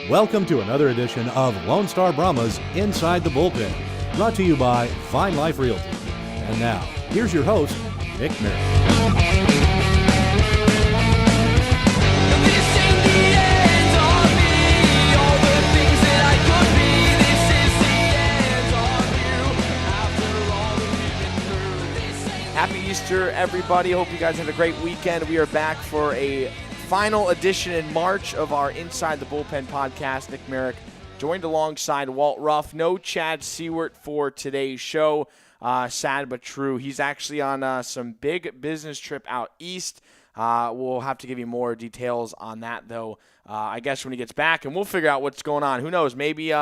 Welcome to another edition of Lone Star Brahmas Inside the Bullpen, brought to you by Fine Life Realty. And now, here's your host, Nick Merritt. Happy Easter, everybody. Hope you guys had a great weekend. We are back for a final edition in March of our Inside the Bullpen podcast. Nick Merritt joined alongside Walt Ruff. No Chad Seward for today's show. Sad but true. He's actually on some big business trip out east. We'll have to give you more details on that, though, I guess when he gets back, and we'll figure out what's going on. Who knows? Maybe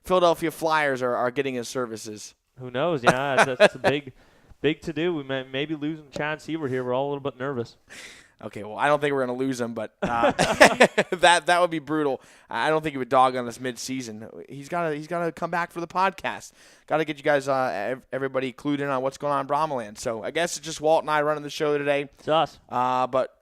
Philadelphia Flyers are getting his services. Who knows? Yeah, that's a big to do. We may be losing Chad Seward here. We're all a little bit nervous. Okay, well, I don't think we're going to lose him, but that would be brutal. I don't think he would dog on us mid-season. He's got to come back for the podcast. Got to get you guys, everybody clued in on what's going on in Brahmaland. So I guess it's just Walt and I running the show today. It's us. But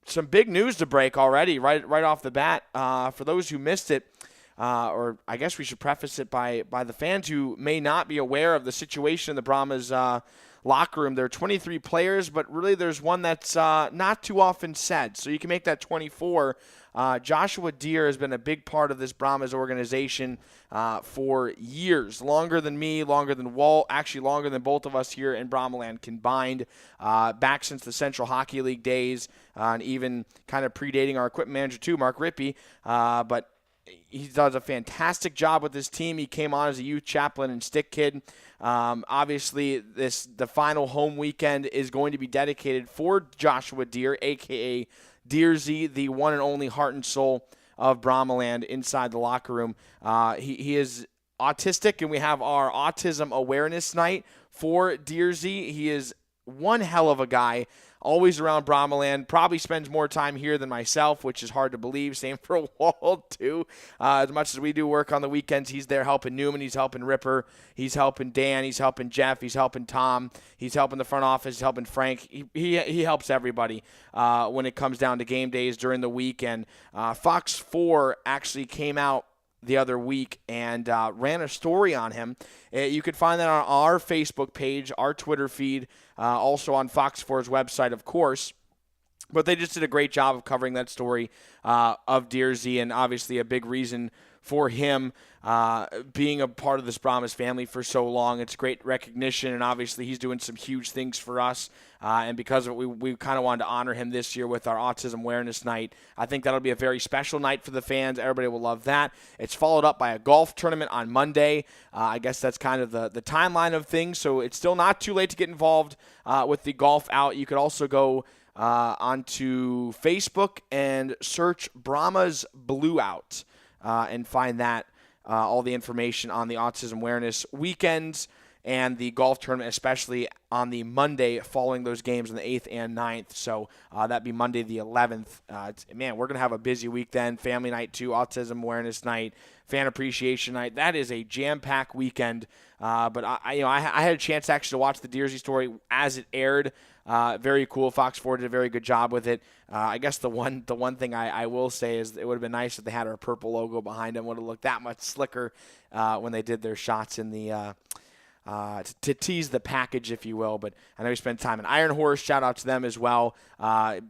some big news to break already, right off the bat. For those who missed it, or I guess we should preface it by the fans who may not be aware of the situation in the Brahmas locker room. There are 23 players, but really there's one that's not too often said. So you can make that 24. Joshua Deere has been a big part of this Brahmas organization for years, longer than me, longer than Walt, actually longer than both of us here in Brahmaland combined, back since the Central Hockey League days, and even kind of predating our equipment manager too, Mark Rippey. But he does a fantastic job with his team. He came on as a youth chaplain and stick kid. Obviously, the final home weekend is going to be dedicated for Joshua Deere, a.k.a. Deersey, the one and only heart and soul of Brahmaland inside the locker room. He is autistic, and we have our Autism Awareness Night for Deersey. He is one hell of a guy. Always around Brahmaland, probably spends more time here than myself, which is hard to believe. Same for Walt, too. As much as we do work on the weekends, he's there helping Newman, he's helping Ripper, he's helping Dan, he's helping Jeff, he's helping Tom, he's helping the front office, he's helping Frank. He helps everybody when it comes down to game days during the week. And Fox 4 actually came out the other week and ran a story on him. You could find that on our Facebook page, our Twitter feed, also on Fox 4's website, of course. But they just did a great job of covering that story of Deersey, and obviously a big reason for him being a part of this Brahmas family for so long. It's great recognition, and obviously he's doing some huge things for us. And because of it, we kind of wanted to honor him this year with our Autism Awareness Night. I think that'll be a very special night for the fans. Everybody will love that. It's followed up by a golf tournament on Monday. I guess that's kind of the timeline of things, so it's still not too late to get involved with the golf out. You could also go onto Facebook and search Brahmas Blue Out and find that all the information on the Autism Awareness weekends and the golf tournament, especially on the Monday following those games on the 8th and 9th. So that'd be Monday the 11th. Man, we're going to have a busy week then. Family night too, Autism Awareness Night, Fan Appreciation Night. That is a jam-packed weekend. But I had a chance actually to watch the Deersey story as it aired. Very cool. Fox 4 did a very good job with it. I guess the one thing I will say is it would have been nice if they had our purple logo behind them. Would have looked that much slicker when they did their shots in the to tease the package, if you will. But I know you spent time in Iron Horse. Shout out to them as well.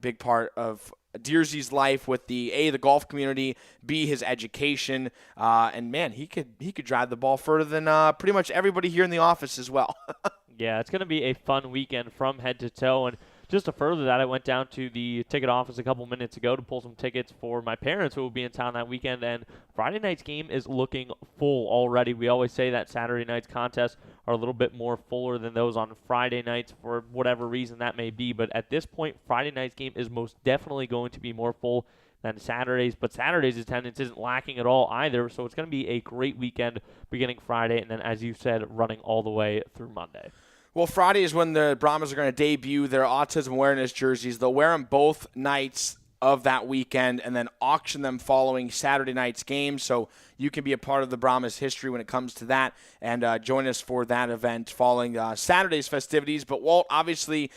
Big part of Deersey's life with the golf community, B, his education, and man, he could drive the ball further than pretty much everybody here in the office as well. Yeah, it's going to be a fun weekend from head to toe. And just to further that, I went down to the ticket office a couple minutes ago to pull some tickets for my parents who will be in town that weekend. And Friday night's game is looking full already. We always say that Saturday night's contests are a little bit more fuller than those on Friday nights for whatever reason that may be. But at this point, Friday night's game is most definitely going to be more full than Saturdays, but Saturday's attendance isn't lacking at all either, so it's going to be a great weekend beginning Friday, and then, as you said, running all the way through Monday. Well, Friday is when the Brahmas are going to debut their Autism Awareness jerseys. They'll wear them both nights of that weekend and then auction them following Saturday night's game, so you can be a part of the Brahmas history when it comes to that and join us for that event following Saturday's festivities. But Walt, obviously,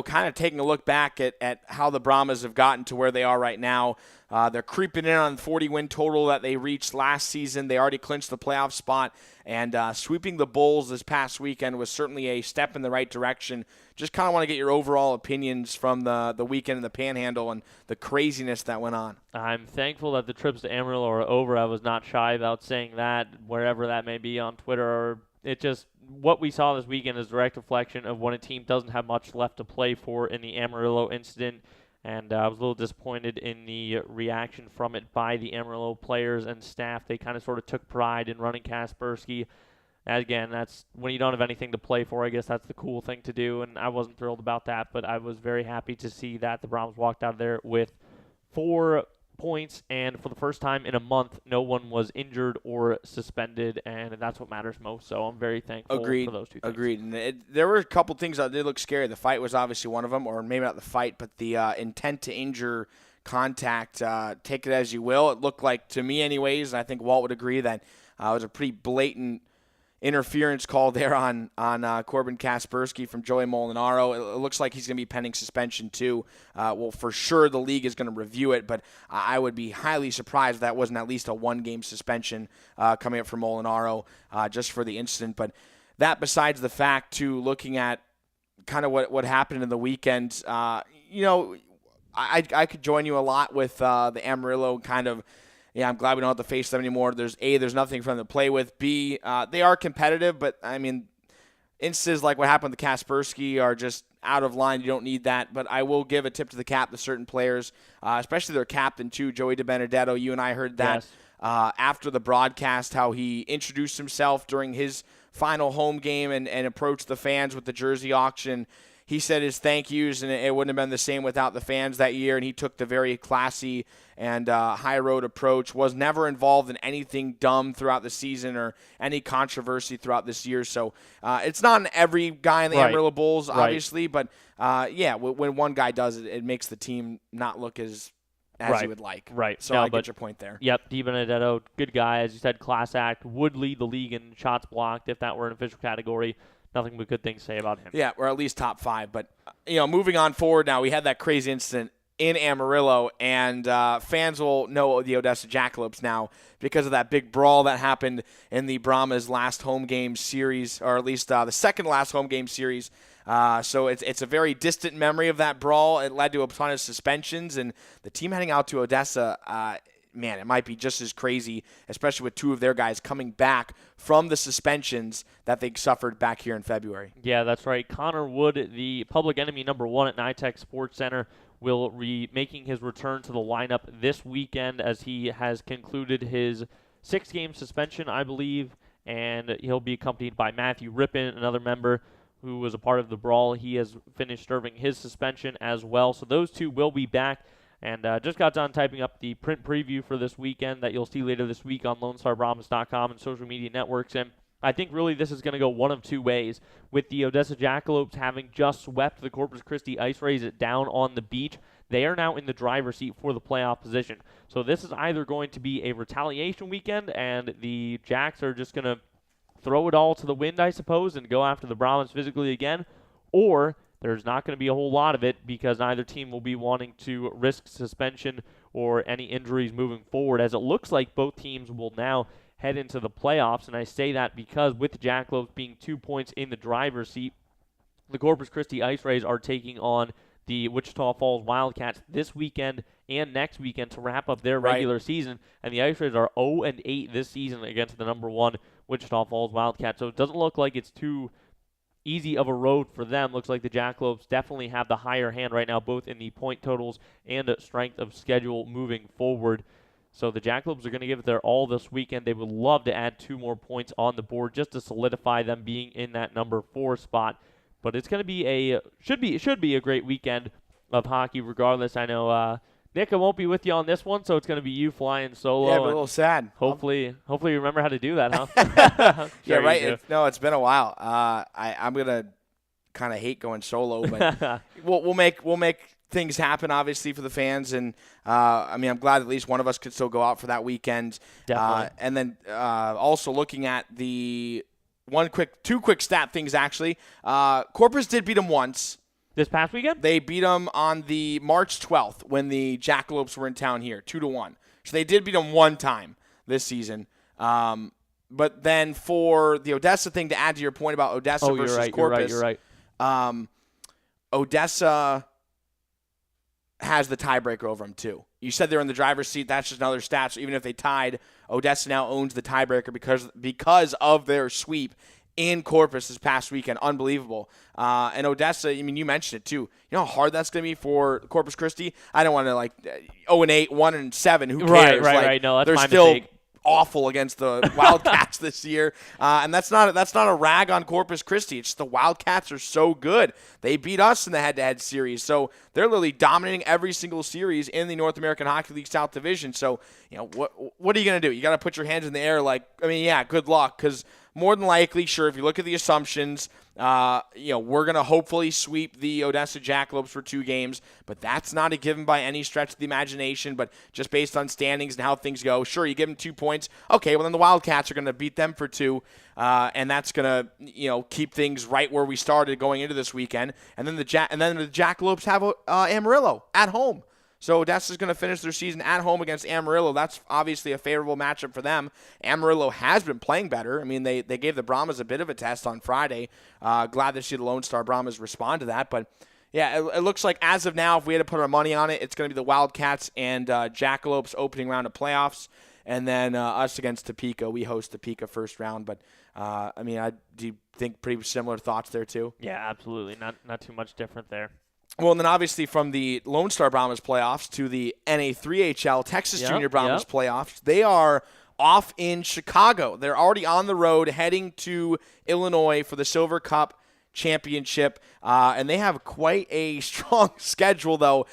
kind of taking a look back at how the Brahmas have gotten to where they are right now. They're creeping in on the 40-win total that they reached last season. They already clinched the playoff spot, and sweeping the Bulls this past weekend was certainly a step in the right direction. Just kind of want to get your overall opinions from the weekend in the Panhandle and the craziness that went on. I'm thankful that the trips to Amarillo are over. I was not shy about saying that, wherever that may be on Twitter. Or what we saw this weekend is a direct reflection of when a team doesn't have much left to play for in the Amarillo incident. And I was a little disappointed in the reaction from it by the Amarillo players and staff. They kind of sort of took pride in running Kaspersky. Again, that's when you don't have anything to play for. I guess that's the cool thing to do, and I wasn't thrilled about that. But I was very happy to see that the Brahmas walked out of there with 4 points, and for the first time in a month, no one was injured or suspended, and that's what matters most. So I'm very thankful for those two things. Agreed. And there were a couple things that did look scary. The fight was obviously one of them, or maybe not the fight, but the intent to injure contact. Take it as you will. It looked like, to me anyways, and I think Walt would agree, that it was a pretty blatant interference call there on Corbin Kaspersky from Joey Molinaro. It looks like he's going to be pending suspension too. Well, for sure the league is going to review it, but I would be highly surprised if that wasn't at least a 1-game suspension coming up for Molinaro just for the incident. But that besides the fact, too, looking at kind of what happened in the weekend, I could join you a lot with the Amarillo kind of. Yeah, I'm glad we don't have to face them anymore. There's nothing for them to play with. B, they are competitive, but, I mean, instances like what happened to Kaspersky are just out of line. You don't need that. But I will give a tip to the cap to certain players, especially their captain, too, Joey DiBenedetto. You and I heard that after the broadcast, how he introduced himself during his final home game and approached the fans with the jersey auction. He said his thank yous, and it wouldn't have been the same without the fans that year, and he took the very classy and high road approach, was never involved in anything dumb throughout the season or any controversy throughout this year. So it's not in every guy in the Amarillo Bulls, obviously, but when one guy does it, it makes the team not look as you would like. Right. So I get your point there. Yep, DiBenedetto, good guy. As you said, class act, would lead the league in shots blocked if that were an official category. Nothing but good things to say about him. Yeah, or at least top 5. But, moving on forward now, we had that crazy incident in Amarillo, and fans will know the Odessa Jackalopes now because of that big brawl that happened in the Brahmas' last home game series, or at least the second last home game series. So it's a very distant memory of that brawl. It led to a ton of suspensions, and the team heading out to Odessa, man, it might be just as crazy, especially with 2 of their guys coming back from the suspensions that they suffered back here in February. Yeah, that's right. Connor Wood, the public enemy number 1 at NYTEX Sports Center, will be making his return to the lineup this weekend as he has concluded his 6-game suspension, I believe, and he'll be accompanied by Matthew Rippin, another member who was a part of the brawl. He has finished serving his suspension as well, so those 2 will be back. And just got done typing up the print preview for this weekend that you'll see later this week on LoneStarBrahmas.com and social media networks. And I think really this is going to go one of 2 ways. With the Odessa Jackalopes having just swept the Corpus Christi Ice Rays down on the beach, they are now in the driver's seat for the playoff position. So this is either going to be a retaliation weekend and the Jacks are just going to throw it all to the wind, I suppose, and go after the Brahmas physically again, or there's not going to be a whole lot of it because neither team will be wanting to risk suspension or any injuries moving forward, as it looks like both teams will now head into the playoffs. And I say that because with the Jackalopes being 2 points in the driver's seat, the Corpus Christi Ice Rays are taking on the Wichita Falls Wildcats this weekend and next weekend to wrap up their regular season. And the Ice Rays are 0-8 this season against the number 1 Wichita Falls Wildcats. So it doesn't look like it's too easy of a road for them. Looks like the Jackalopes definitely have the higher hand right now, both in the point totals and strength of schedule moving forward. So the Jackalopes are going to give it their all this weekend. They would love to add 2 more points on the board just to solidify them being in that number 4 spot. But it's going to be should be a great weekend of hockey regardless. I know Nick, I won't be with you on this one, so it's going to be you flying solo. Yeah, but a little sad. Hopefully you remember how to do that, huh? Yeah, right. It's been a while. I'm going to kind of hate going solo, but we'll make things happen, obviously, for the fans. And, I'm glad at least one of us could still go out for that weekend. Definitely. And then also looking at the two quick stat things, actually. Corpus did beat them once. This past weekend? They beat them on the March 12th when the Jackalopes were in town here, 2-1. So they did beat them one time this season. But then for the Odessa thing, to add to your point about Odessa versus Corpus, you're right. Odessa has the tiebreaker over them too. You said they're in the driver's seat. That's just another stat. So even if they tied, Odessa now owns the tiebreaker because of their sweep in Corpus this past weekend. Unbelievable. And Odessa, I mean, you mentioned it too. You know how hard that's going to be for Corpus Christi? I don't want to 0-8, 1-7. Who cares? Right. No, that's they're my still mistake. Awful against the Wildcats this year, and that's not a rag on Corpus Christi. It's just the Wildcats are so good. They beat us in the head-to-head series, so they're literally dominating every single series in the North American Hockey League South Division. So, what are you going to do? You got to put your hands in the air. Good luck, because more than likely, sure, if you look at the assumptions, we're going to hopefully sweep the Odessa Jackalopes for 2 games, but that's not a given by any stretch of the imagination. But just based on standings and how things go, sure, you give them 2 points. Okay, well, then the Wildcats are going to beat them for 2, and that's going to keep things right where we started going into this weekend. And then the Jackalopes have Amarillo at home. So Odessa's going to finish their season at home against Amarillo. That's obviously a favorable matchup for them. Amarillo has been playing better. I mean, they gave the Brahmas a bit of a test on Friday. Glad to see the Lone Star Brahmas respond to that. But, yeah, it looks like as of now, if we had to put our money on it, it's going to be the Wildcats and Jackalopes opening round of playoffs. And then us against Topeka. We host Topeka first round. But, do you think pretty similar thoughts there too? Yeah, absolutely. Not too much different there. Well, and then obviously from the Lone Star Brahmas playoffs to the NA3HL Texas Junior Brahmas playoffs, they are off in Chicago. They're already on the road heading to Illinois for the Silver Cup Championship, and they have quite a strong schedule, though,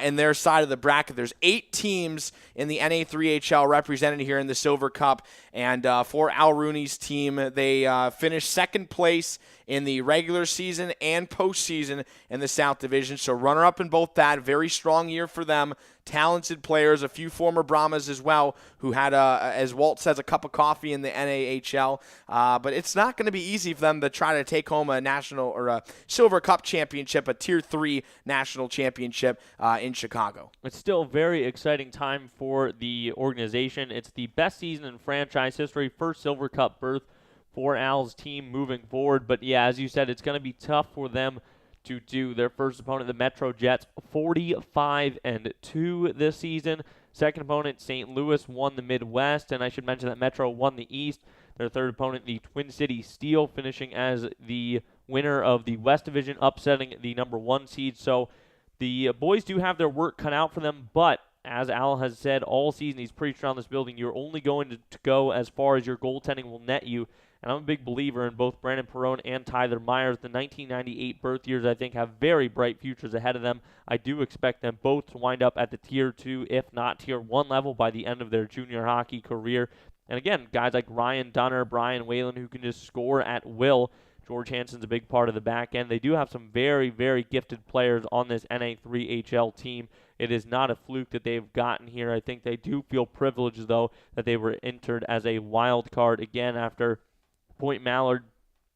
in their side of the bracket. There's 8 teams in the NA3HL represented here in the Silver Cup, and for Al Rooney's team, they finished second place in the regular season and postseason in the South Division. So runner-up in both that. Very strong year for them. Talented players, a few former Brahmas as well, who had, as Walt says, a cup of coffee in the NAHL. But it's not going to be easy for them to try to take home a national or a Silver Cup championship, a Tier 3 national championship in Chicago. It's still a very exciting time for the organization. It's the best season in franchise history, first Silver Cup berth for Al's team moving forward. But, yeah, as you said, it's going to be tough for them to do. Their first opponent, the Metro Jets, 45-2 this season. Second opponent, St. Louis, won the Midwest, and I should mention that Metro won the East. Their third opponent, the Twin City Steel, finishing as the winner of the West Division, upsetting the number 1 seed. So the boys do have their work cut out for them, but as Al has said all season, he's preached around this building, you're only going to go as far as your goaltending will net you. And I'm a big believer in both Brandon Perrone and Tyler Myers. The 1998 birth years, I think, have very bright futures ahead of them. I do expect them both to wind up at the Tier 2, if not Tier 1 level by the end of their junior hockey career. And again, guys like Ryan Dunner, Brian Whalen, who can just score at will. George Hansen's a big part of the back end. They do have some very, very gifted players on this NA3HL team. It is not a fluke that they've gotten here. I think they do feel privileged, though, that they were entered as a wild card again after Point Mallard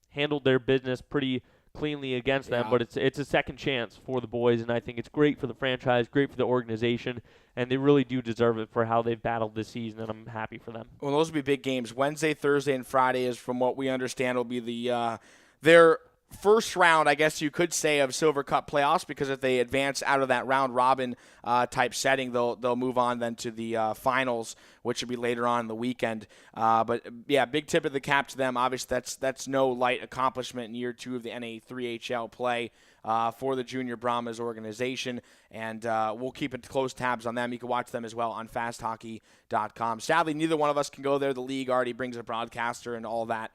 handled their business pretty cleanly against them, but it's a second chance for the boys, and I think it's great for the franchise, great for the organization, and they really do deserve it for how they've battled this season, and I'm happy for them. Well, those will be big games. Wednesday, Thursday, and Friday is, from what we understand, will be their first round, I guess you could say, of Silver Cup playoffs, because if they advance out of that round robin type setting, they'll move on then to the finals, which will be later on in the weekend. But yeah, big tip of the cap to them. Obviously, that's no light accomplishment in year 2 of the NA3HL play for the Junior Brahmas organization, and we'll keep close tabs on them. You can watch them as well on fasthockey.com. Sadly, neither one of us can go there. The league already brings a broadcaster and all that.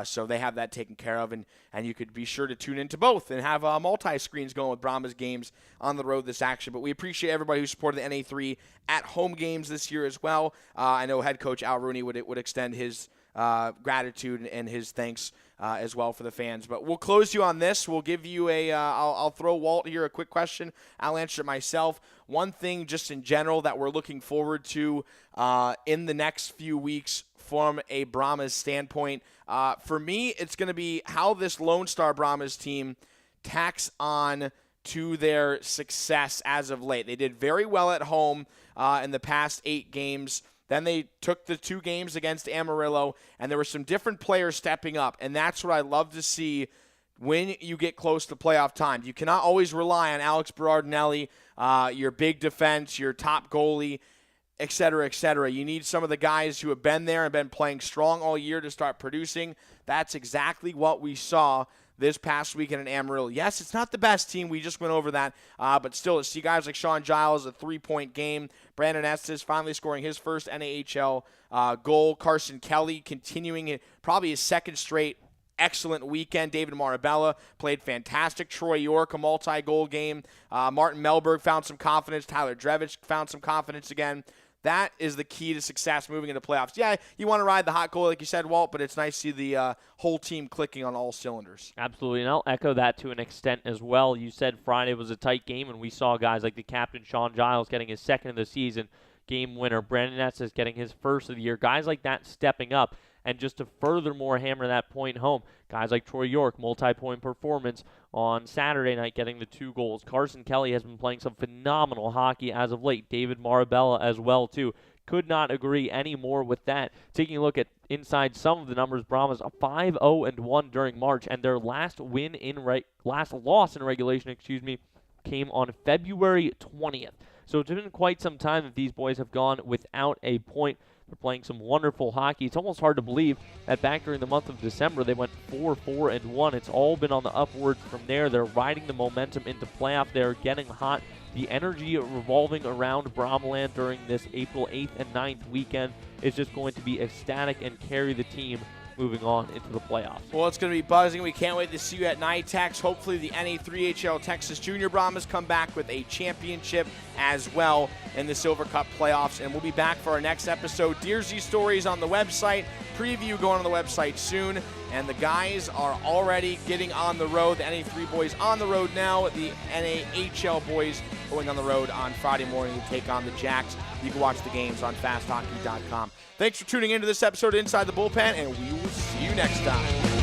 So they have that taken care of, and you could be sure to tune into both and have multi-screens going with Brahmas games on the road this action. But we appreciate everybody who supported the NA3 at home games this year as well. I know head coach Al Rooney would extend his gratitude and his thanks as well for the fans. But we'll close you on this. We'll give you I'll throw Walt here a quick question. I'll answer it myself. One thing just in general that we're looking forward to in the next few weeks from a Brahmas standpoint. For me, it's going to be how this Lone Star Brahmas team tacks on to their success as of late. They did very well at home in the past 8 games. Then they took the 2 games against Amarillo, and there were some different players stepping up, and that's what I love to see when you get close to playoff time. You cannot always rely on Alex Berardinelli, your big defense, your top goalie, et cetera, et cetera. You need some of the guys who have been there and been playing strong all year to start producing. That's exactly what we saw this past weekend in Amarillo. Yes, it's not the best team. We just went over that. But still, to see guys like Sean Giles, a 3-point game. Brandon Estes finally scoring his first NAHL goal. Carson Kelly continuing probably his second straight excellent weekend. David Marabella played fantastic. Troy York, a multi-goal game. Martin Melberg found some confidence. Tyler Drevich found some confidence again. That is the key to success moving into playoffs. Yeah, you want to ride the hot goal, like you said, Walt, but it's nice to see the whole team clicking on all cylinders. Absolutely, and I'll echo that to an extent as well. You said Friday was a tight game, and we saw guys like the captain, Sean Giles, getting his second of the season game winner. Brandon Estes getting his first of the year. Guys like that stepping up. And just to furthermore hammer that point home, guys like Troy York, multi-point performance on Saturday night, getting the 2 goals. Carson Kelly has been playing some phenomenal hockey as of late. David Marabella as well, too. Could not agree any more with that. Taking a look at inside some of the numbers, Brahmas 5-0-1 during March, and their last loss in regulation, came on February 20th. So it's been quite some time that these boys have gone without a point. They're playing some wonderful hockey. It's almost hard to believe that back during the month of December, they went 4-4-1. It's all been on the upwards from there. They're riding the momentum into playoff. They're getting hot. The energy revolving around Bromland during this April 8th and 9th weekend is just going to be ecstatic and carry the team moving on into the playoffs. Well, it's going to be buzzing. We can't wait to see you at NITEX. Hopefully the NA3HL Texas Junior Brahmas come back with a championship as well in the Silver Cup playoffs. And we'll be back for our next episode. Deersey stories on the website. Preview going on the website soon. And the guys are already getting on the road. The NA3 boys on the road now. The NAHL boys going on the road on Friday morning to take on the Jacks. You can watch the games on fasthockey.com. Thanks for tuning into this episode of Inside the Bullpen, and we will see you next time.